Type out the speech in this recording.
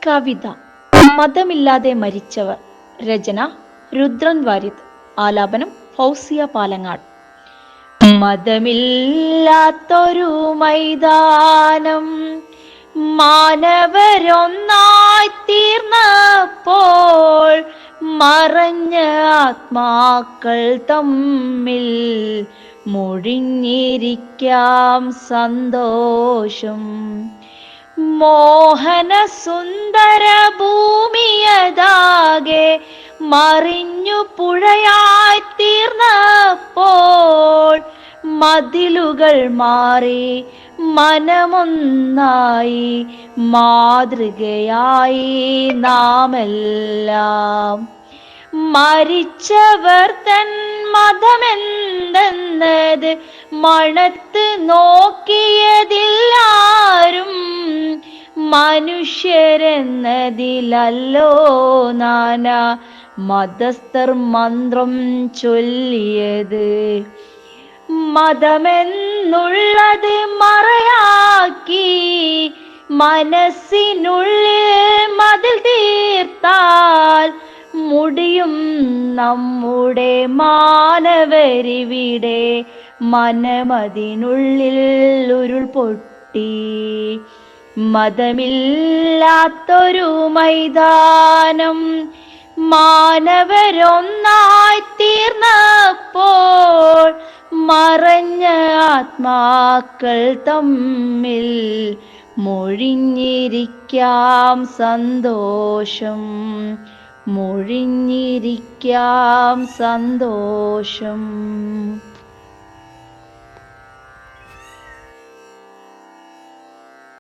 കവിത മതമില്ലാതെ മരിച്ചവർ. രചന രുദ്രൻ വാര്യത്ത്. ആലാപനം ഫൗസിയ പാലങ്ങാട്. മതമില്ലാത്തൊരു മൈതാനം മാനവരൊന്നായി തീർന്നപ്പോൾ മറഞ്ഞ ആത്മാക്കൾ തമ്മിൽ മൊഴിഞ്ഞിരിക്കാം സന്തോഷം. മോഹന സുന്ദര ഭൂമിയതാകെ മറിഞ്ഞു പുഴയായി തീർന്നപ്പോൾ മതിലുകൾ മാറി മനമൊന്നായി മാതൃകയായി നാമെല്ലാം. മരിച്ചവർ തൻ മതമെന്തെന്നത് മണത്ത് നോക്കിയതില്ലാരും. മനുഷ്യരെന്നതിലല്ലോ നാനാ മതസ്ഥർ മന്ത്രം ചൊല്ലിയത്. മതമെന്നുള്ളത് മറയാക്കി മനസ്സിനുള്ളിൽ മതിൽ തീർത്താൽ മുടിയും നമ്മുടെ മാനവരിവിടെ മനമതിനുള്ളിൽ ഉരുൾപൊട്ടി. മതമില്ലാത്തൊരു മൈതാനം മാനവരൊന്നായി തീർന്നപ്പോൾ മറഞ്ഞ ആത്മാക്കൾ തമ്മിൽ മൊഴിഞ്ഞിരിക്കാം സന്തോഷം. മൊഴിഞ്ഞിരിക്കാം സന്തോഷം.